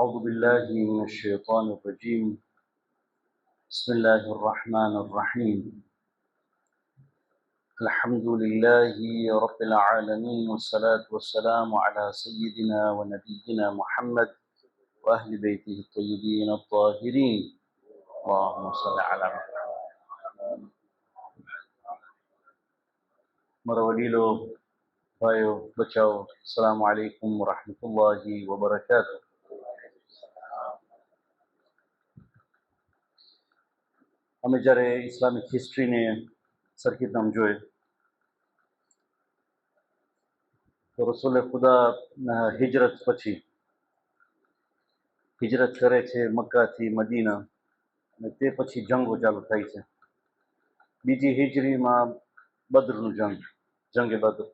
أعوذ بالله من الشيطان الرجيم. بسم الله الرحمن الرحيم. الحمد لله رب العالمين، والصلاة والسلام على سيدنا ونبينا محمد وأهل بيته الطيبين الطاهرين. اللهم صل على محمد. مروديلو بايو بچاو. السلام عليكم ورحمة الله وبركاته. અમે જ્યારે ઇસ્લામિક હિસ્ટ્રીને સરખીતમ જોઈ તો રસૂલે ખુદા હિજરત પછી હિજરત કરે છે મક્કાથી મદીના, અને તે પછી જંગો ચાલુ થાય છે. બીજી હિજરીમાં બદ્રનું જંગે બદ્ર,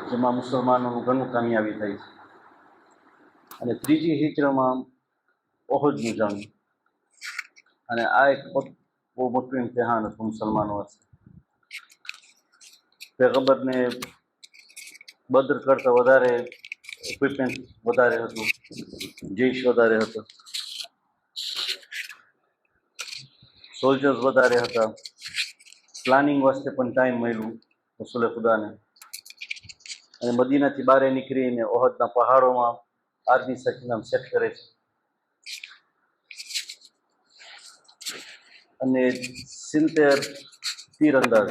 જેમાં મુસલમાનોનું ઘણું કામયાબી થઈ છે. અને ત્રીજી હિજરીમાં ઓહદનું જંગ, અને આ એક બહુ મોટું ઇમ્તિહાન હતું મુસલમાનો વચ્ચે. પૈગંબરને બદ્ર કરતાં વધારે ઇક્વિપમેન્ટ વધારે હતું, જૈશ વધારે હતો, સોલ્જર્સ વધારે હતા. પ્લાનિંગ વાસ્તે પણ ટાઈમ મળ્યું રસૂલે ખુદાને. અને મદીનાથી બહાર નીકળીને ઓહદના પહાડોમાં આર્મી સખીનામ સેટ કરે છે, અને 70 તીરંદાજ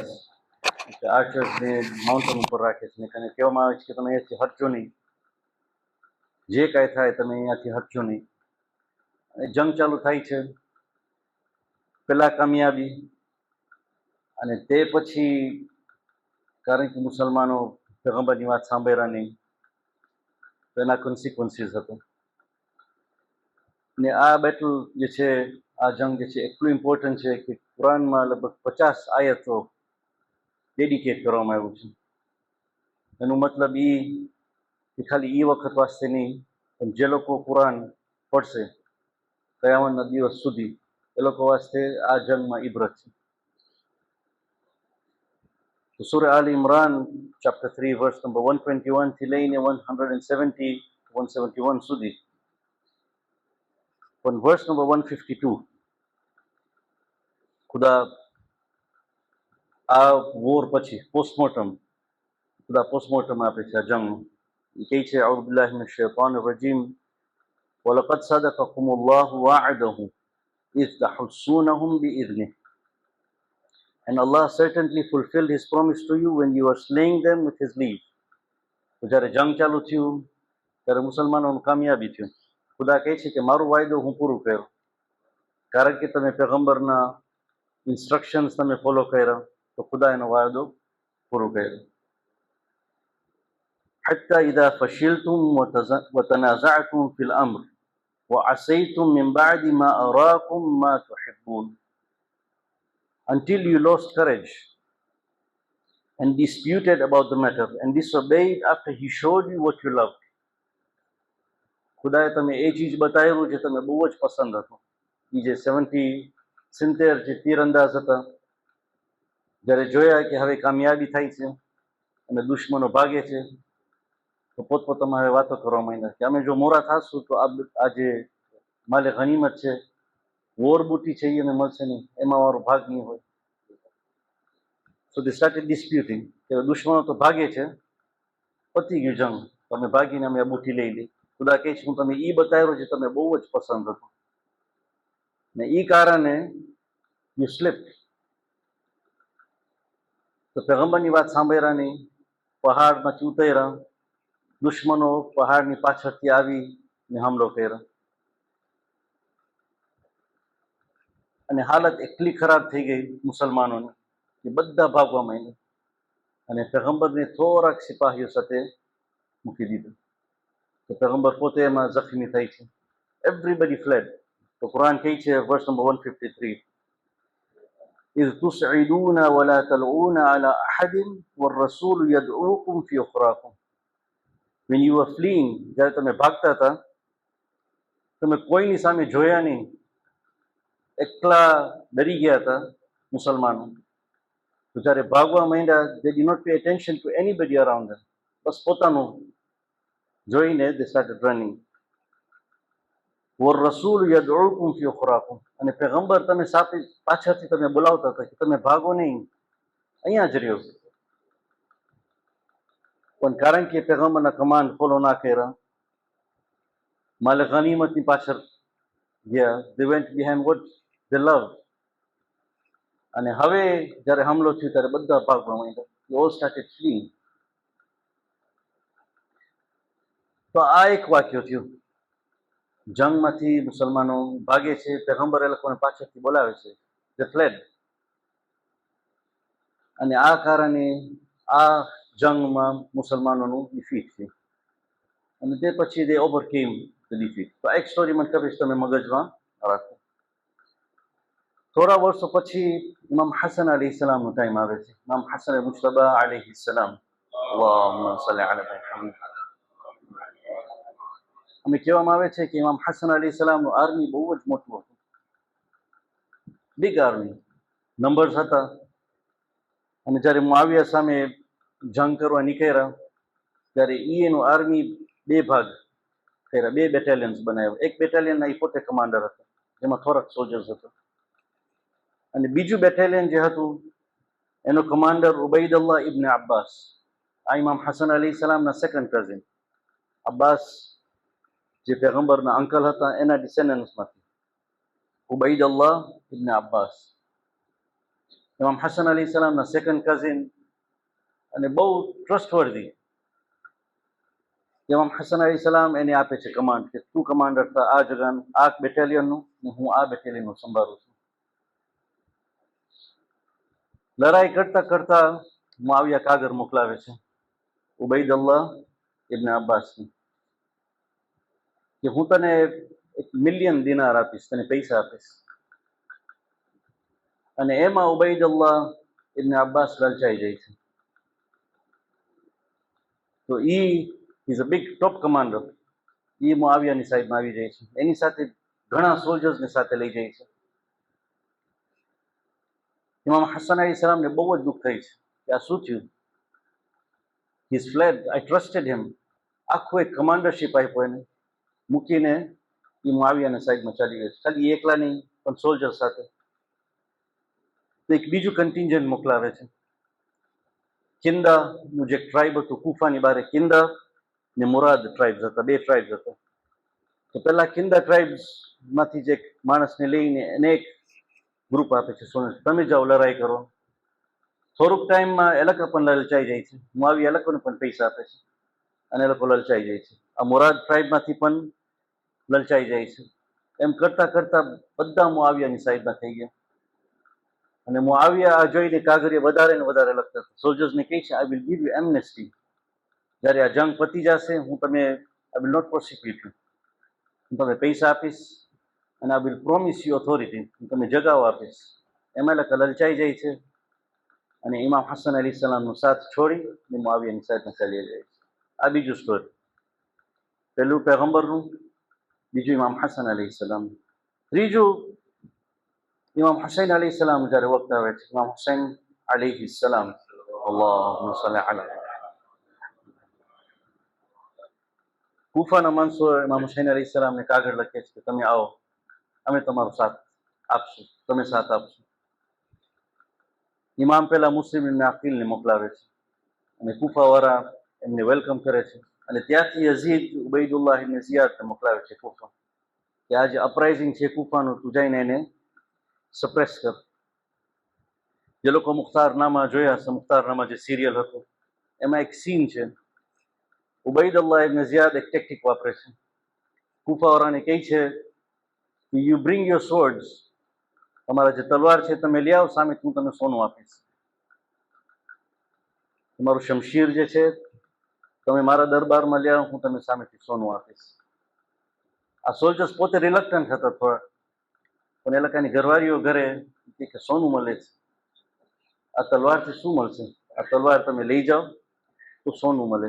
આર્ચર્સને માઉન્ટેન ઉપર રાખે છે. અને કહેવામાં આવે છે કે તમે અહીંયાથી હટજો નહીં, જે કાંઈ થાય તમે અહીંયાથી હટજો નહીં. અને જંગ ચાલુ થાય છે. પહેલાં કામયાબી, અને તે પછી કારણ કે મુસલમાનો પૈગંબરની વાત સાંભળ્યા નહીં, તો એના કોન્સિક્વન્સીસ હતો. ને આ બેટલ જે છે, આ જંગ જે છે એટલું ઇમ્પોર્ટન્ટ છે કે કુરાનમાં લગભગ 50 આયતો ડેડિકેટ કરવામાં આવ્યું છે. એનું મતલબ એ કે ખાલી એ વખત વાસ્તે નહીં, પણ જે લોકો કુરાન પડશે કયામતના દિવસ સુધી, એ લોકો વાસ્તે આ જંગમાં ઇબરત છે. તો સૂરા આલ ઇમરાન ચેપ્ટર 3 વર્સ નંબર 121 થી લઈને 170 171 સુધી, પણ વર્સ નંબર 152 ખુદા આ વોર પછી ખુદા પોસ્ટમોર્ટમ આપે છે આ જંગનું. એ કહે છે, અઉઝુ બિલ્લાહિ મિનશ શૈતાનિર રજીમ, વલકદ સદકકુમુલ્લાહુ વઅદહુ is તહુસ્સૂનહુમ બિઇذنિહ. And Allah certainly fulfilled His promise to you when you were slaying them with His leave. તો જ્યારે જંગ ચાલુ થયું ત્યારે મુસલમાનોનું કામયાબી થયું. ખુદા કહે છે કે મારું વાયદો હું પૂરું કર્યો, કારણ કે તમે પૈગંબરના ઇન્સ્ટ્રક્શન્સ તમે ફોલો કર્યા, તો ખુદા એનો વાયદો પૂરો કર્યો. حتى إذا فشلتم وتنازعتم في الأمر وعصيتم من بعد ما أراكم ما تحبون, until you lost courage and disputed about the matter and disobeyed after He showed you what you loved. ખુદાએ તમે એ ચીજ બતાવ્યું જે તમે બહુ જ પસંદ હતો. એ જે 70 જે તીરંદાજ હતા, જ્યારે જોયા કે હવે કામયાબી થાય છે અને દુશ્મનો ભાગે છે, તો પોતપોતામાં હવે વાતો કરવા માંડ્યા કે અમે જો મોરા થાશું તો આ જે માલે ગનીમત છે, વોર બૂટી છે, એ અમે મળશે નહીં, એમાં અમારો ભાગ નહીં હોય. So they started disputing કે દુશ્મનો તો ભાગે છે, પતી ગયું જંગ, તમે ભાગીને અમે આ બૂટી લઈ લઈ. ખુદા કહે છે હું તમે એ બતાવ્યો જે તમે બહુ જ પસંદ હતો, ને એ કારણે યુ સ્લિપ્ડ. તો પૈગંબરની વાત સાંભળ્યા નહીં, પહાડમાંથી ઉતર્યા, દુશ્મનો પહાડની પાછળથી આવીને હુમલો કર્યો, અને હાલત એટલી ખરાબ થઈ ગઈ મુસલમાનોની કે બધા ભાગવા માંડ્યા, અને પૈગંબરને થોડાક સિપાહીઓ સાથે મૂકી દીધા. તો પૈગંબર પોતે એમાં જખ્મી થાય છે. Everybody fled. તો કુરાન કહે છે વર્સ number 153, إذ تسعدون ولا تلعون على أحد والرسول يدعوكم في أخراكم. When you were fleeing, જ્યારે તમે ભાગતા હતા, તમે કોઈની સામે જોયા નહીં, એકલા ડરી ગયા હતા મુસલમાનો. તો જ્યારે ભાગવા માંડ્યા, they did not pay attention to anybody around them. બસ પોતાનું જોઈને they started running. والرسول يدعوكم في أخراكم અને પેગમ્બર તમે સાથે પાછળથી તમે બોલાવતા હતા કે તમે ભાગો નહીં, અહીંયા જ રહ્યો. પણ કારણ કે પેગમ્બરના કમાન્ડ ફોલો ના કર્યા, માલ ગનીમતની પાછળ ગયા. They went behind what they loved. અને હવે જ્યારે હુમલો થયો ત્યારે બધા ભાગવા માંડ્યા. They all started fleeing. તો આ એક વાક્ય થયું. જંગમાંથી મુસલમાનો ભાગે છે, પેગમ્બર એ લોકોને પાછળથી બોલાવે છે. They fled. અને આ કારણે આ જંગમાં મુસલમાનોનું ડિફીટ છે. અને તે પછી they overcame the defeat. તો એક સ્ટોરી મને કહીશ, તમે મગજમાં રાખો. થોડા વર્ષો પછી ઇમામ હસન અલૈહિ સલામનો ટાઈમ આવે છે. ઇમામ હસન મુજતબા અલૈહિ સલામ, અલ્લાહુમ્મા સલ્લી અલા મુહમ્મદ. અમે કહેવામાં આવે છે કે ઇમામ હસન અલૈહિ સલામનું આર્મી બહુ જ મોટું હતું, બિગ આર્મી, નંબર્સ હતા. અને જ્યારે મુઆવિયા સામે જંગ કરવા નીકળ્યા ત્યારે એનું આર્મી બે ભાગ કર્યા, બે બેટાલિયન્સ બનાવ્યા. એક બેટાલિયનના એ પોતે કમાન્ડર હતા, જેમાં થોડાક સોલ્જર્સ હતા. અને બીજું બેટાલિયન જે હતું એનો કમાન્ડર ઉબૈદુલ્લાહ ઇબ્ન અબ્બાસ. આ ઇમામ હસન અલૈહિ સલામના સેકન્ડ કઝિન. અબ્બાસ જે પેગમ્બરના અંકલ હતા એના ડિસેન્ડન્ટ્સમાંથી ઉબૈદુલ્લાહ ઇબ્ન અબ્બાસ, ઇમામ હસન અલૈહિ સલામના સેકન્ડ કઝિન અને બહુ ટ્રસ્ટવર્ધી. ઇમામ હસન અલૈહિ સલામ એને આપે છે કમાન્ડ કે તું કમાન્ડર થા આ જગાનું, આ બેટાલિયનનું, ને હું આ બેટાલિયનનું સંભાળું છું. લડાઈ કરતા કરતા મુઆવિયા કાગળ મોકલાવે છે ઉબૈદુલ્લાહ ઇબ્ન અબ્બાસને કે હું તને 1 મિલિયન દિનાર આપીશ, તને પૈસા આપીશ. અને એમાં ઉબૈદુલ્લાહ ઇબ્ન અબ્બાસ લલચાઈ જાય છે. તો is a big top commander. એ મુઆવિયાની સાઈડમાં આવી જાય છે. એની સાથે ઘણા સોલ્જર્સને સાથે લઈ જાય છે. ઇમામ હસન અલૈહિ સલામને બહુ જ દુઃખ થઈ છે કે આ શું થયું. He is fled, I trusted હિમ. આખું એક કમાન્ડરશીપ આપ્યો એને, મૂકીને એ મુઆવિયાના સાઈડમાં ચાલી ગયો છે. ખાલી એકલા નહીં પણ સોલ્જર સાથે. તો એક બીજું કન્ટિન્જન્ટ મોકલાવે છે. કિંદાનું જે ટ્રાઇબ હતું કુફાની બારે, કિંદા ને મુરાદ ટ્રાઇબ્સ હતા, બે ટ્રાઇબ્સ હતા. તો પેલા કિંદા ટ્રાઇબ્સમાંથી જે એક માણસને લઈને એને એક ગ્રુપ આપે છે, તમે જાઓ લડાઈ કરો. થોડુંક ટાઈમમાં એ લોકો પણ લલચાઈ જાય છે. મુઆવિયા એ લોકોને પણ પૈસા આપે છે અને એ લોકો લલચાઈ જાય છે. આ મુરાદ ટ્રાઇબમાંથી પણ લલચાઈ જાય છે. એમ કરતા કરતા બધા મુઆવિયાની સાઈડમાં થઈ ગયા. અને મુઆવિયા આ જોઈને કાગળિયા વધારે ને વધારે લખતા હતા. સોલ્જર્સને કહે છે I will give you amnesty. જ્યારે આ જંગ પતી જશે હું તમે આઈ વિલ નોટ પ્રોસિક્યુટ યુ, હું તમને પૈસા આપીશ અને I will promise you authority, હું તમને જગાઓ આપીશ. એમાં લોકો લલચાઈ જાય છે અને ઇમામ હસન અલી સલામનો સાથ છોડી અને મુઆવિયાની સાઈડમાં ચાલી જાય છે. આ બીજું સ્ટોરી. પહેલું પેગમ્બરનું, બીજું ઇમામ હસન અલી સલામ. ત્રીજું ઇમામ હુસૈન અલી સલામ જ્યારે વખત આવે છે. ઇમામ હુસૈન અલીહિ સલામ, અલ્લાહુમ્મા સલ્લી અલા. કુફાના માણસો ઇમામ હુસૈન અલી સલામને કાગળ લખે છે કે તમે આવો, અમે તમારો સાથ આપશું, તમે સાથ આપશો. ઇમામ પહેલા મુસ્લિમ ઇબ્ન અકીલને મોકલાવે છે અને કુફાવાળા એમને વેલકમ કરે છે. અને ત્યાંથી યઝીદ ઉબૈદુલ્લાહ ઇબ્ન ઝિયાદને મોકલાવે છે કુફા, કે આ જે અપરાઇઝિંગ છે કુફાનું, તું જઈને એને સપ્રેસ કર. જે લોકો મુખ્તારનામા જોયા છે, મુખ્તારનામા જે સિરિયલ હતું એમાં એક સીન છે, ઉબૈદુલ્લાહ ઇબ્ન ઝિયાદ એક ટેક્ટિક વાપરે છે. કુફાવાળાને કહે છે કે યુ બ્રિંગ યોર સ્વોર્ડ્સ, તમારા જે તલવાર છે તમે લઈ આવો, સામે હું તમને સોનું આપીશ. તમારું શમશીર જે છે તમે મારા દરબારમાં લઈ આવો, હું તમને સામેથી સોનું આપીશ. આ સોલ્જર્સ પોતે રિલક્ટન્ટ હતા થોડા, પણ એ લોકોની ઘરવાળીઓ ઘરે કે સોનું મળે છે, આ તલવારથી શું મળશે, આ તલવાર તમે લઈ જાઓ તો સોનું મળે.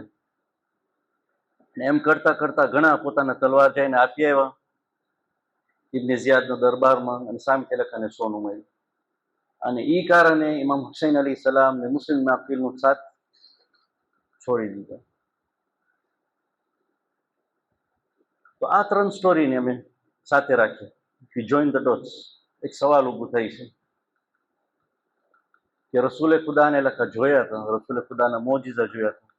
એમ કરતા કરતા ઘણા પોતાના તલવાર જઈને આપી આવ્યા ઇબ્ન ઝિયાદના દરબારમાં અને સામે એ લોકોને સોનું મળ્યું. અને એ કારણે ઇમામ હુસૈન અલી સલામને મુસ્લિમ અકીલનો સાથ છોડી દીધો. તો આ 3 સ્ટોરીને અમે સાથે રાખીએ. If you join the dots, એક સવાલ ઊભો થાય છે કે રસૂલે ખુદાને લખા જોયા હતા, રસૂલે ખુદાના મોજીઝા જોયા હતા,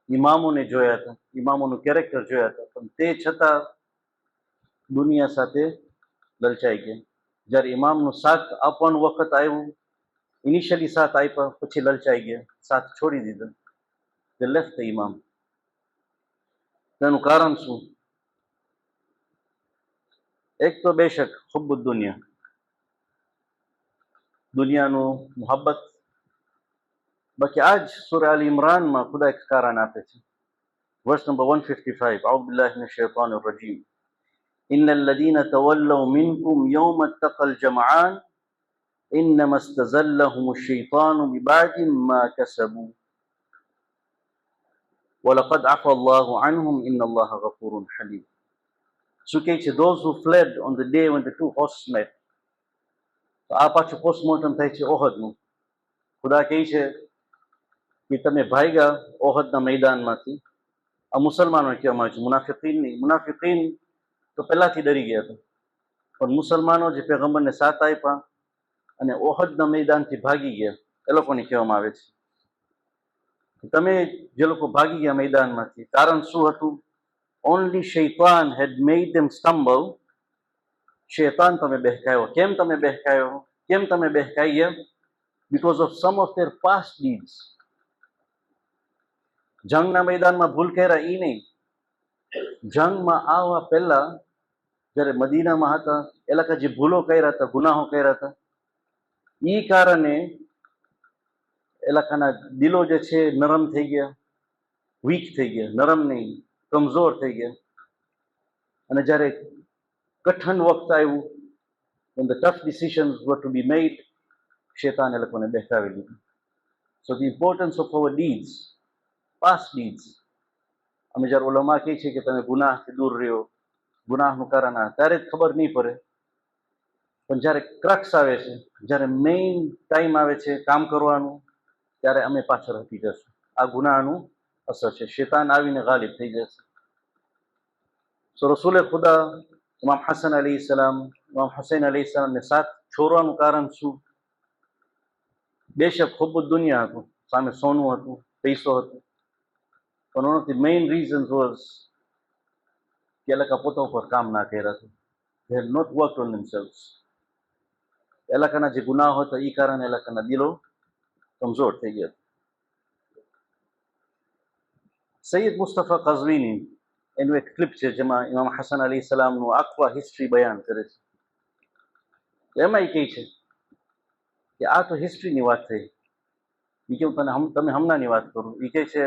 ઇમામોને જોયા હતા, ઇમામોનું કેરેક્ટર જોયા હતા, પણ તે છતાં દુનિયા સાથે લલચાઈ ગયા. જ્યારે ઇમામનો સાથ આપવાનો વખત આવ્યું, ઇનિશિયલી સાથ આપ્યા, પછી લલચાઈ ગયા, સાથ છોડી દીધો. તે લેફ્ટ ધ ઇમામ. તેનું કારણ શું? એક તો બેશક હુબ્બુ દુનિયા, દુનિયાનું મોહબ્બત. બાકી આજ સૂરા અલ ઇમરાનમાં ખુદા એક કારણ આપે છે. વર્સ નંબર 155, અઉઝુ બિલ્લાહિ મિનશ શૈતાનિર રજીમ. ઇન્નલ લદીના તવલ્લવ મિનકુમ યૌમ તકલ જમઆન ઇન્નમા ઇસ્તઝલ્લહુમુશ શૈતાનુ બિબઅદિ મા કસબુ વલકદ અફા અલ્લાહુ અન્હુમ ઇન્નલ્લાહ ગફૂરુન હલીમ. શું કહે છે? those who fled on the day when the two hosts met. તો આ પાછું પોસ્ટમોર્ટમ થાય છે ઓહદનું. ખુદા કહે છે કે તમે ભાગ્યા ઓહદના મેદાનમાંથી. આ મુસલમાનો કહેવામાં આવે છે, મુનાફિકીન નહીં. મુનાફિકીન તો પહેલાથી ડરી ગયા હતા, પણ મુસલમાનો જે પેગમ્બરને સાથ આપ્યા અને ઓહદના મેદાનથી ભાગી ગયા, એ લોકોને કહેવામાં આવે છે તમે જે લોકો ભાગી ગયા મેદાનમાંથી, કારણ શું હતું? ઓનલી શૈતાન હેડ મેડ ધેમ સ્ટમ્બલ. શૈતાન તમે બહેકાયો. કેમ તમે બહેકાયો? કેમ તમે બહેકાઈ ગયા? Because of some of their past deeds. જંગના મેદાનમાં ભૂલ કર્યા એ નહીં, જંગમાં આવવા પહેલા જ્યારે મદીનામાં હતા એ લોકો જે ભૂલો કર્યા હતા, ગુનાહો કર્યા હતા, એ કારણે એ લોકોના દિલો જે છે નરમ થઈ ગયા, વીક થઈ ગયા. નરમ નહીં, કમજોર થઈ ગયા. અને જ્યારે કઠણ વખત આવ્યું, when the tough decisions were to be made, શૈતાન એ લોકોને બહેકાવી દીધું. So the importance of our deeds, past deeds. અમે જ્યારે ઉલમા કહે છે કે તમે ગુનાહથી દૂર રહ્યો, ગુનાહનું કારણ આ, ત્યારે જ ખબર નહીં પડે. પણ જ્યારે ક્રક્સ આવે છે, જ્યારે મેઇન ટાઈમ આવે છે કામ કરવાનું, ત્યારે અમે પાછળ હટી જશું. આ ગુનાહનું અસર છે. શૈતાન આવીને ગાલિબ થઈ જશે. સો રસૂલે ખુદા ઇમામ હસન અલી સલામ, ઇમામ હુસૈન અલી સલામને સાથ છોડવાનું કારણ શું? બેશક હુબ્બુ દુનિયા હતું, સામે સોનું હતું, પૈસો હતું, પણ one of the main reasons was કે એ લોકો પોતા ઉપર કામ ના કર્યા હતું. They had not worked on themselves. એ લોકોના જે ગુનાહો હતા એ કારણે એ લોકોના દિલો કમજોર થઈ ગયા. સૈયદ મુસ્તફા કઝવીની એનું એક ક્લિપ છે જેમાં ઇમામ હસન અલી સલામનું આખું હિસ્ટ્રી બયાન કરે છે. એમાં એ કહે છે કે આ તો હિસ્ટ્રીની વાત થઈ, એ કેવું તમે હમણાંની વાત કરું. એ કહે છે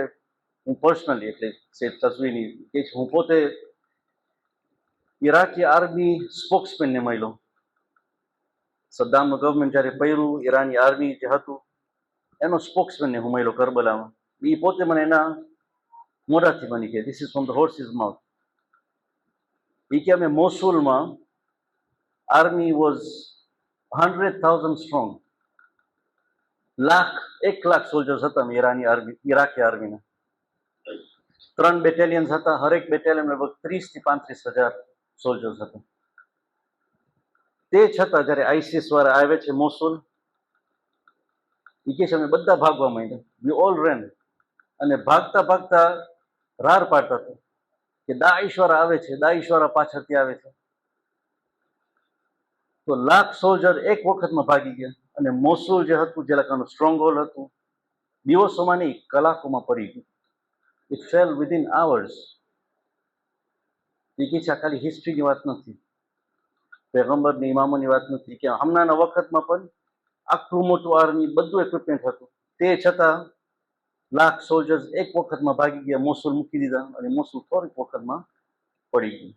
હું પર્સનલી, એટલે સૈયદ કઝવીની કહે છે હું પોતે ઇરાકી આર્મી સ્પોક્સમેનને મળ્યો. સદ્દામનું ગવર્મેન્ટ જ્યારે પડ્યું, ઈરાની આર્મી જે હતું એનો સ્પોક્સમેનને હું મળ્યો કરબલામાં. એ પોતે મને એના મોઢાથી મને કહે, this is from the horses mouth. એ કે અમે મોસુલમાં આર્મી વોઝ 100,000 સ્ટ્રોંગ. 1,00,000 સોલ્જર્સ હતા ઈરાની આર્મી, ઇરાકી આર્મીના. 3 બેટેલિયન્સ હતા, હરેક બેટેલિયન લગભગ 30,000 થી 35,000 સોલ્જર્સ હતા. તે છતાં જ્યારે આઈસીસ વાળા આવે છે મોસુલ, એ કહે છે અમે બધા ભાગવા માંડ્યા. વી ઓલ રેન. અને ભાગતા ભાગતા રાર પાડતા હતા કે દાઈશ વાળા આવે છે, દાઈશ વાળા પાછળથી આવે છે. તો 1,00,000 સોલ્જર એક વખતમાં ભાગી ગયા અને મોસુલ જે હતું, જે લોકોનું સ્ટ્રોંગ હોલ્ડ હતું, દિવસોમાં નહીં કલાકોમાં પડી ગયું. It fell within hours. એ કહે છે આ ખાલી હિસ્ટ્રીની વાત નથી, પેગમ્બરની ઇમામોની વાત નથી, કે હમણાંના વખતમાં પણ આટલું મોટું આર્મી, બધું ઇક્વિપમેન્ટ હતું, તે છતાં 1,00,000 સોલ્જર્સ એક વખતમાં ભાગી ગયા, મોસુલ મૂકી દીધા અને મોસુલ થોડીક વખતમાં પડી ગયું.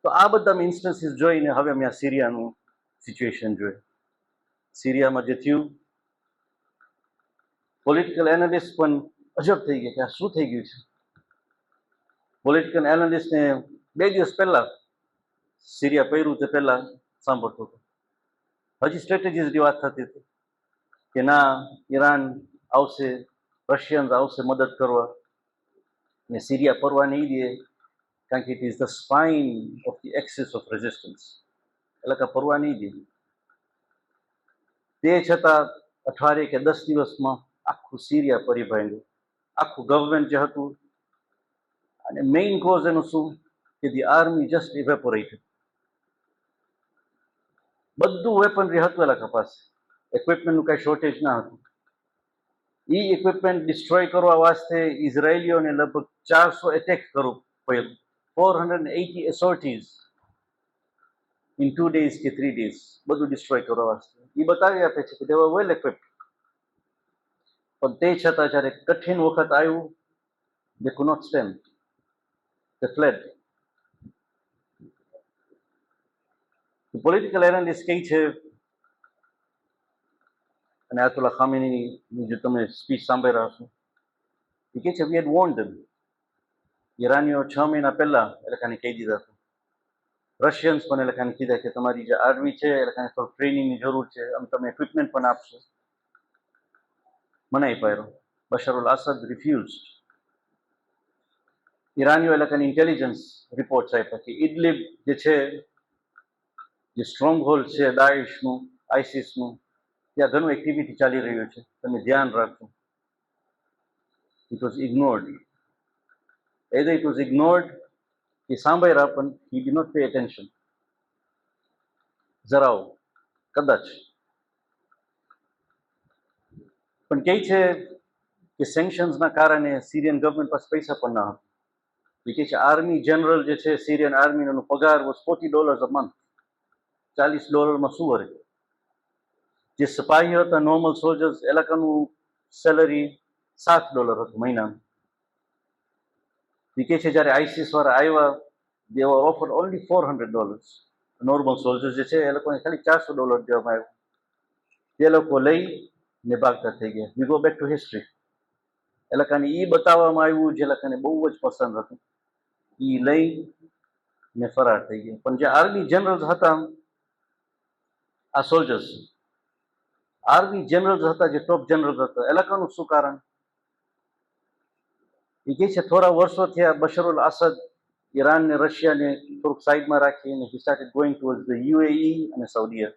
તો આ બધા ઇન્સ્ટન્સીસ જોઈને હવે અમે આ સિરિયાનું સિચ્યુએશન જોઈએ. સિરિયામાં જે થયું, પોલિટિકલ એનાલિસ્ટ પણ અજબ થઈ ગયા કે આ શું થઈ ગયું છે. પોલિટિકલ એનાલિસ્ટને 2 દિવસ પહેલા સિરિયા પડ્યું તે પહેલા સાંભળતો હતો. હજી સ્ટ્રેટેજીસની વાત થતી હતી કે ના, ઈરાન આવશે, રશિયન્સ આવશે મદદ કરવા, ને સિરિયા પડવા નહીં દે, કારણ કે it is the spine of the axis of resistance. એટલે કે પરવા નહીં દીધી. તે છતાં અઠવાડિયે કે 10 દિવસમાં આખું સિરિયા પરિભાળ્યું, આખું ગવર્મેન્ટ જે હતું. અને મેઇન કોઝ એનું શું કે ધી આર્મી જસ્ટ ઇવેપોરેટેડ. બધું વેપનરી હતું એ લોકો પાસે, ઇક્વિપમેન્ટનું કઈ શોર્ટેજ ના હતું. એ ઇક્વિપમેન્ટ ડિસ્ટ્રોય કરવા વાસ્તે ઇઝરાયેલીઓને લગભગ 400 એટેક કરવું પડ્યું. 480 એસોર્ટીઝ ઇન 2 days કે 3 days, બધું ડિસ્ટ્રોય કરવા વાસ્તે. એ બતાવી આપે છે કે they were well equipped. પણ તે છતાં જ્યારે કઠિન વખત આવ્યું, they could not stand. They fled. Political analyst કહે છે, અને આયતુલ્લા ખામેનીની જે તમે સ્પીચ સાંભળી હશો, એ કહે છે we had warned them. ઈરાનીઓ 6 મહિના પહેલા એ લોકોને કહી દીધા હતા. રશિયન્સ પણ એ લોકોને કીધા કે તમારી જે આર્મી છે એ લોકોને થોડું ટ્રેનિંગની જરૂર છે, અમે તમને ઇક્વિપમેન્ટ પણ આપશો. મનાઈ પાડ્યો. બશર અલ અસદ રિફ્યુઝડ. ઈરાનીઓ એ લોકોની ઇન્ટેલિજન્સ રિપોર્ટ્સ આપ્યા કે ઇડલિબ જે છે, જે સ્ટ્રોંગ હોલ્ડ છે દાઈશનું, આઈસિસનું, ત્યાં ઘણું એક્ટિવિટી ચાલી રહ્યું છે, તમે ધ્યાન રાખજો. It was ignored. either it was ignored કે સાંભળ્યા પણ he did not pay attention. જરાઓ કદાચ. પણ કહે છે કે સેન્કશન્સના કારણે સિરિયન ગવર્મેન્ટ પાસે પૈસા પણ ના હતા. એ કહે છે આર્મી જનરલ જે છે સિરિયન આર્મીનો પગાર વોઝ $40 a month. $40 શું વરે? જે સિપાહીઓ હતા નોર્મલ સોલ્જર્સ એ લોકોનું સેલરી $7 હતું મહિનાનું. એ કહે છે જ્યારે આઈસીસ વાળા આવ્યા, they were offered only $400. Normal soldiers જે છે એ લોકોને ખાલી $400 દેવામાં આવ્યો. તે લોકો લઈ ને ભાગતા થઈ ગયા. We go back to history. એ લોકોને એ બતાવવામાં આવ્યું જે લોકોને બહુ જ પસંદ હતું, એ લઈ ને ફરાર થઈ ગયા. પણ જે આર્મી જનરલ્સ હતા, આ સોલ્જર્સ આર્મી જનરલ્સ હતા, જે ટોપ જનરલ્સ હતા, એ લોકોનું શું કારણ? એ કહે છે થોડા વર્ષો થયા બશર અલ અસદ ઈરાન ને રશિયાને થોડુંક સાઈડમાં રાખીને he started going towards the UAE અને સાઉદી.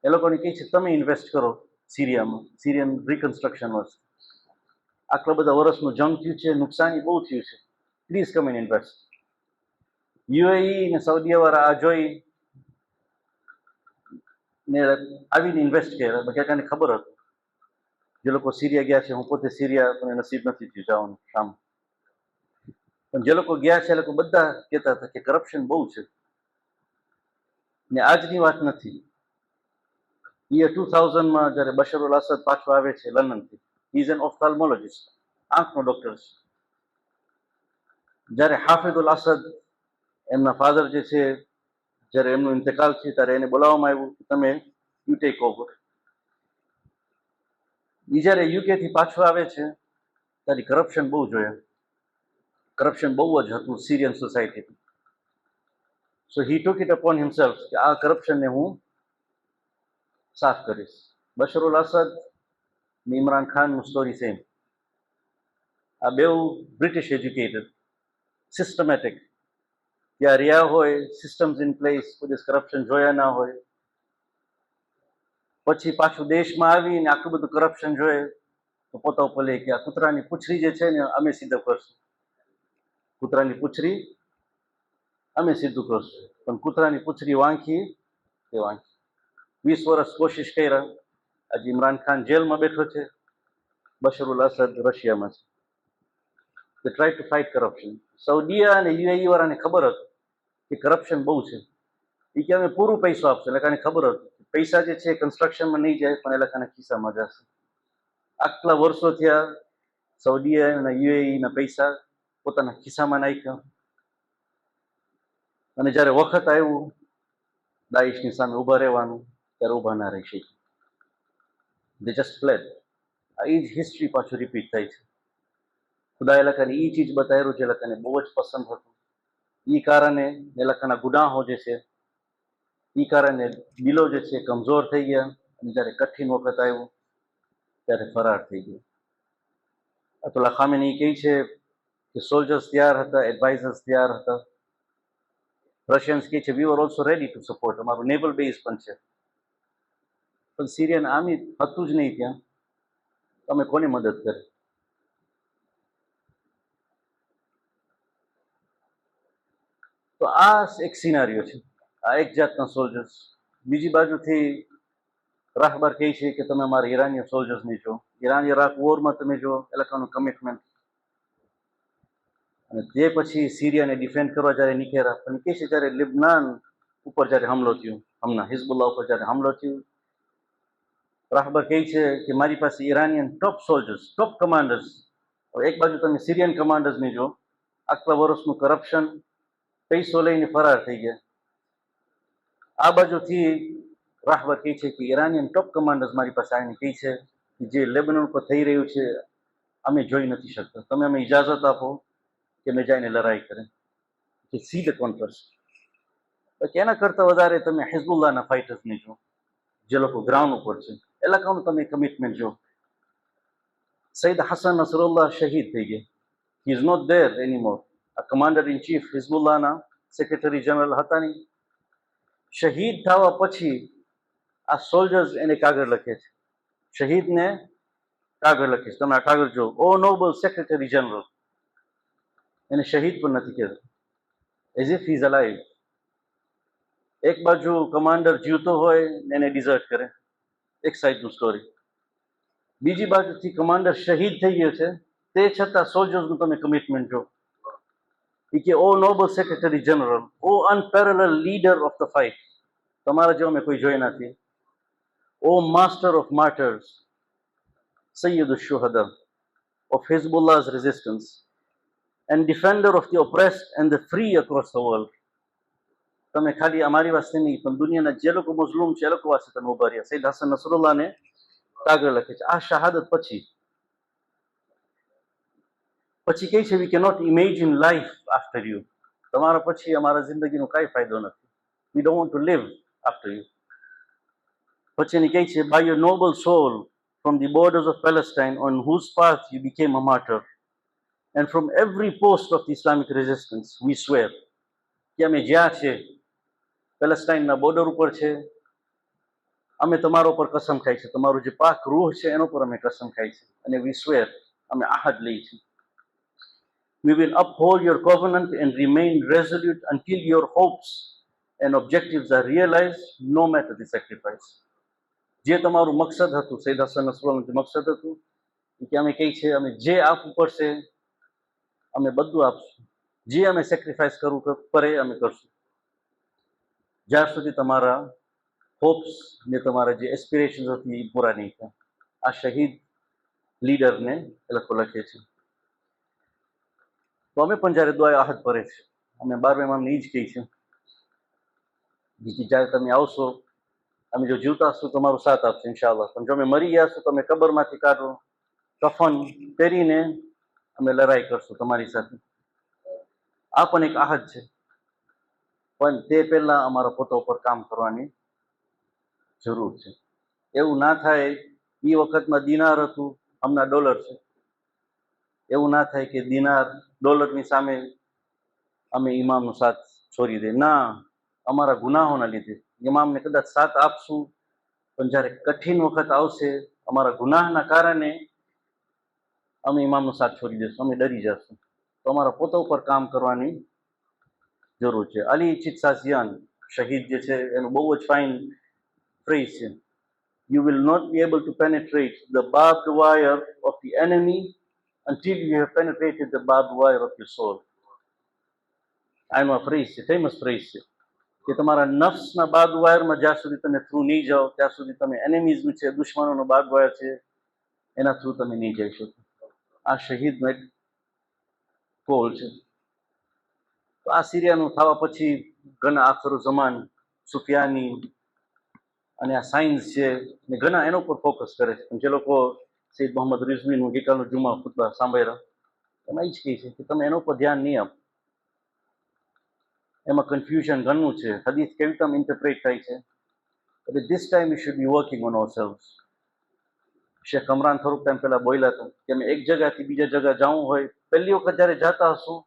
એ લોકોને કહે છે તમે ઇન્વેસ્ટ કરો સિરિયામાં, સિરિયન રિકન્સ્ટ્રક્શન વસ્તુ. આટલા બધા વર્ષનું જંગ થયું છે, નુકસાની બહુ થયું છે, please come in invest. UAE ને સાઉદી વાળા આ જોઈ ને આવીને ઇન્વેસ્ટ કર્યા. બધાને ખબર હતું, જે લોકો સિરિયા ગયા છે, હું પોતે સિરિયા પણ નસીબ નથી થયું જવાનું શામ, પણ જે લોકો ગયા છે એ લોકો બધા કહેતા હતા કે કરપ્શન બહુ છે. ને આજની વાત નથી, યર 2000માં જ્યારે બશર અલ અસદ પાછો આવે છે લંડનથી, he is an ophthalmologist, આંખનો ડોક્ટર છે. જ્યારે હાફિઝ ઉલ અસદ એમના ફાધર જે છે, જ્યારે એમનો ઇન્તકાલ છે ત્યારે એને બોલાવવામાં આવ્યું કે તમે યુ ટેક ઓવર. એ જ્યારે યુકે થી પાછો આવે છે ત્યારે કરપ્શન બહુ જોયા, કરપ્શન બહુ જ હતું Syrian society. So he took it upon himself કે આ કરપ્શનને હું સાફ કરીશ. બશર અલ અસદ ને ઇમરાન ખાનનું સ્ટોરી સેમ. આ બેઉ બ્રિટિશ એજ્યુકેટેડ, સિસ્ટમેટિક, ત્યાં રહ્યા હોય, સિસ્ટમ્સ ઇન પ્લેસ, કોઈ કરપ્શન જોયા ના હોય. પછી પાછું દેશમાં આવીને આટલું બધું કરપ્શન જોઈએ તો પોતા ઉપર લે કે આ કૂતરાની પૂંછડી જે છે ને અમે સીધો કરશું, કૂતરાની પૂંછડી અમે સીધું કરશું. પણ કૂતરાની પૂંછડી વાંખી તે વાંખી. 20 વર્ષ કોશિશ કર્યા. આજે ઇમરાન ખાન જેલમાં બેઠો છે, બશર અલ અસદ રશિયામાં છે. They try to fight corruption. સાઉદીયા અને યુએઈ વાળાને ખબર હતું કે કરપ્શન બહુ છે. એ કે અમે પૂરું પૈસો આપશે. એ લોકોને ખબર હતું પૈસા જે છે કન્સ્ટ્રક્શનમાં નહીં જાય પણ એ લોકોના ખિસ્સામાં જશે. આટલા વર્ષો થયા સાઉદીયા અને યુએઈના પૈસા પોતાના ખિસ્સામાં નાખ્યા, અને જ્યારે વખત આવ્યું દાઈશની સામે ઊભા રહેવાનું ત્યારે ઊભા ના રહી શક્યા. They just fled. આ એ જ હિસ્ટ્રી પાછું રિપીટ થાય છે. ખુદા એ લોકોને એ ચીજ બતાવ્યું જે લોકોને બહુ જ પસંદ હતું. એ કારણે એ લોકોના ગુનાહો જે છે, એ કારણે દિલો જે છે કમજોર થઈ ગયા, અને જ્યારે કઠિન વખત આવ્યું ત્યારે ફરાર થઈ ગયા. આયતુલ્લા ખામેની કહે છે કે સોલ્જર્સ તૈયાર હતા, એડવાઇઝર્સ તૈયાર હતા. રશિયન્સ કહે છે we were also ready to support, અમારું નેવલ બેઝ પણ છે. પણ સિરિયન આર્મી હતું જ નહીં ત્યાં, તમે કોને મદદ કરે? તો આ એક સિનારીઓ છે, આ એક જાતના સોલ્જર્સ. બીજી બાજુથી રાહબર કહે છે કે તમે અમારા ઈરાનિયન સોલ્જર્સને જો, ઈરાન ઇરાક વોરમાં તમે જો એ લોકોનું કમિટમેન્ટ. અને તે પછી સિરિયાને ડિફેન્ડ કરવા જ્યારે નીકળ્યા, પણ કહે છે જ્યારે લેબનાન ઉપર જ્યારે હુમલો થયો, હમણાં હિઝબુલ્લાહ ઉપર જ્યારે હુમલો થયો, રાહબર કહે છે કે મારી પાસે ઈરાનિયન ટોપ સોલ્જર્સ, ટોપ કમાન્ડર્સ. એક બાજુ તમે સિરિયન કમાન્ડર્સને જો, આટલા વર્ષનું કરપ્શન, પૈસો લઈને ફરાર થઈ ગયા. આ બાજુથી રાહબર કહે છે કે ઈરાનિયન ટોપ કમાન્ડર્સ મારી પાસે આવીને કહે છે કે જે લેબનન પર થઈ રહ્યું છે અમે જોઈ નથી શકતા, તમે અમે ઇજાઝત આપો કે મેં જઈને લડાઈ કરે, કે સી ધ કોન્ફરન્સ. એના કરતાં વધારે તમે હિઝબુલ્લાહના ફાઇટર્સને જો, જે લોકો ગ્રાઉન્ડ ઉપર છે, એ લોકોનું તમે કમિટમેન્ટ જો. સૈયદ હસન નસરુલ્લાહ શહીદ થઈ ગયા, he is not there anymore. આ કમાન્ડર ઇન ચીફ હિઝબુલ્લાહના સેક્રેટરી જનરલ હતા નહીં. શહીદ થવા પછી આ સોલ્જર્સ એને કાગળ લખે છે, શહીદને કાગળ લખે છે. તમે આ કાગળ જો, ઓ નોબલ સેક્રેટરી જનરલ, એને શહીદ પણ નથી કહેતા, as if he is alive. એક બાજુ કમાન્ડર જીવતો હોય ને એને ડિઝર્ટ કરે, એક સાઈડનું સ્ટોરી. બીજી બાજુથી કમાન્ડર શહીદ થઈ ગયો છે, તે છતાં સોલ્જર્સનું તમે કમિટમેન્ટ જો. કે O noble secretary general, O unparalleled leader of the fight, તમારા જેવો મેં કોઈ જોઈ નથી. ઓ માસ્ટર ઓફ માર્ટર્સ, સૈયદ શુહદા of Hezbollah's resistance and defender of the oppressed and the free across the world. તમે ખાલી અમારી વાસ્તે નહીં, પણ દુનિયાના જે લોકો મુસ્લિમ છે એ લોકો વાસ્તે તમે ઉભા રહ્યા. સૈયદ હસન નસરુલ્લાહને કાગળ લખે છે. આ શહાદત પછી કહે છે we cannot imagine life after you, તમારા પછી અમારા જિંદગીનો કાંઈ ફાયદો નથી. We don't want to live after you. પછી એને કહે છે by your noble soul from the borders of Palestine on whose path you became a martyr, and from every post of the Islamic resistance, we swear કે અમે જ્યાં છે, પેલેસ્ટાઇનના border ઉપર છે, અમે તમારા ઉપર કસમ ખાઈ છે, તમારું જે પાક રૂહ છે એના ઉપર અમે કસમ ખાઈ છે, અને we swear, અમે આહદ લઈ છે. We will uphold your covenant and remain resolute until your hopes and objectives are realized, no matter the sacrifice. જે તમારું મકસદ હતું, સૈયદ હસન નસરુલ્લાહનું જે મકસદ હતું, કે અમે કહી છે અમે જે આપવું પડશે અમે બધું આપશું, જે અમે સેક્રિફાઈસ કરવું પડે અમે કરશું, જ્યાં સુધી તમારા હોપ્સ ને તમારા જે એસ્પિરેશન્સ હતી એ પૂરા નહીં થાય. આ શહીદ લીડરને એ લોકો લખે છે. તો અમે પણ જ્યારે દુઆએ આહદ ભરે છે, અમે 12મા ઇમામને એ જ કહી છે કે જ્યારે તમે આવશો, અમે જો જીવતા હશું તમારો સાથ આપશે ઇન્શાઅલ્લાહ, પણ જો અમે મરી ગયા હશું તો અમે કબરમાંથી કાઢો, કફન પહેરીને અમે લડાઈ કરશું તમારી સાથે. આ પણ એક આહદ છે, પણ તે પહેલા અમારા પોતા ઉપર કામ કરવાની જરૂર છે. એવું ના થાય, એ વખતમાં દિનાર હતું, હમણાં ડોલર છે. એવું ના થાય કે દિનાર ડોલરની સામે અમે ઇમામનો સાથ છોડી દે. ના, અમારા ગુનાહોના લીધે ઇમામને કદાચ સાથ આપશું, પણ જ્યારે કઠિન વખત આવશે અમારા ગુનાહના કારણે અમે ઇમામનો સાથ છોડી દઈશું, અમે ડરી જશું. તો અમારા પોતા ઉપર કામ કરવાની જરૂર છે. અલી ચિત્સાસિયાન શહીદ જે છે એનું બહુ જ ફાઇન ફ્રેઝ છે, you will not be able to penetrate the barbed wire of the enemy until you have penetrated the barbed wire of your soul. આનો આ ફ્રેઝ છે, ફેમસ ફ્રેઝ છે, કે તમારા નફ્સના બાર્બડ વાયરમાં જ્યાં સુધી તમે થ્રુ નહીં જાઓ ત્યાં સુધી તમે એનિમીઝનું છે, દુશ્મનોનો બાર્બડ વાયર છે, એના થ્રુ તમે નહીં જઈ શકો. આ શહીદનો એક કોલ છે. તો આ સિરિયાનું થવા પછી ઘણા આખરો જમાન, સુફિયાની અને આ સાયન્સ છે ને ઘણા એના ઉપર ફોકસ કરે છે. જે લોકો સૈયદ મોહમ્મદ રિઝવીનું ગઈકાલનું જુમા ખુતબા સાંભળ્યા, એમાં એ જ કહે છે કે તમે એના ઉપર ધ્યાન નહીં આપો, એમાં કન્ફ્યુઝન ઘણું છે, હદીસ કેવી રીતે ઇન્ટરપ્રેટ થાય છે. But this time we should be working on ourselves. Sheikh અમરાન થોડુંક ટાઈમ પહેલા બોલ્યા હતા કે અમે એક જગ્યાથી બીજા જગ્યા જવું હોય, પહેલી વખત જ્યારે જતા હશું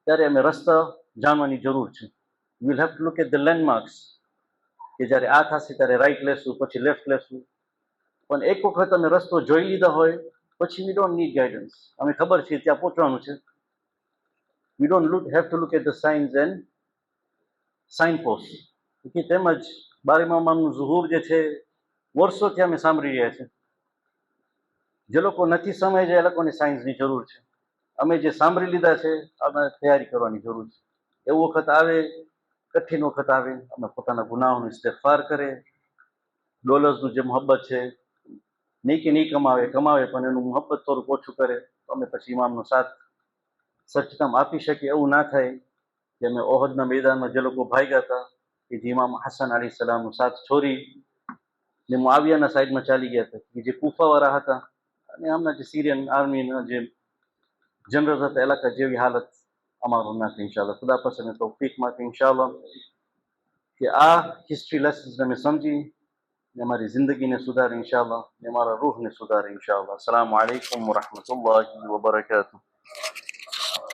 ત્યારે અમે રસ્તા જાણવાની જરૂર છે. Will have to look at the landmarks, કે જ્યારે આ થશે ત્યારે રાઈટ લેશું, પછી લેફ્ટ લેશું. પણ એક વખત અમે રસ્તો જોઈ લીધા હોય પછી વી ડોન્ટ નીડ ગાઈડન્સ. અમે ખબર છે ત્યાં પહોંચવાનું છે. We don't have to look at the signs and sign post. તેમજ બારીમાં ઇમામનું ઝુહુર જે છે વર્ષોથી અમે સાંભળી રહ્યા છીએ. જે લોકો નથી સમજ્યા એ લોકોને સાયન્સની જરૂર છે. અમે જે સાંભળી લીધા છે અમે તૈયારી કરવાની જરૂર છે. એવું વખત આવે, કઠિન વખત આવે, અમે પોતાના ગુનાહોનો ઇસ્તિગફાર કરે, ડોલર્સનું જે મોહબ્બત છે નહીં કે નહીં કમાવે પણ એનું મોહબ્બત થોડુંક ઓછું કરે તો અમે પછી ઇમામનો સાથ સચતમ આપી શકીએ. એવું ના થાય કે અમે ઓહદના મેદાનમાં જે લોકો ભાગ્યા હતા કે જે ઇમામ હસન અલી સલામનો સાથ છોડી જે મુઆવિયાના સાઈડમાં ચાલી ગયા હતા, કે જે કુફાવાળા હતા, અને આમના જે સિરિયન આર્મીના જે જનરલ હતા એલાકા જેવી હાલત અમારું ના થાય ઇન્શાલ્લાહ. ખુદા પાસે અમે તૌફીક માંગીએ ઇન્શાલ્લાહ કે આ હિસ્ટ્રી લેસન્સને અમે સમજી ને અમારી જિંદગીને સુધારે ઇન્શાલ્લાહ, ને અમારા રૂહને સુધારે ઇન્શાલ્લાહ. અસ્સલામુ અલૈકુમ વરહમતુલ્લાહિ વબરકાતુહ.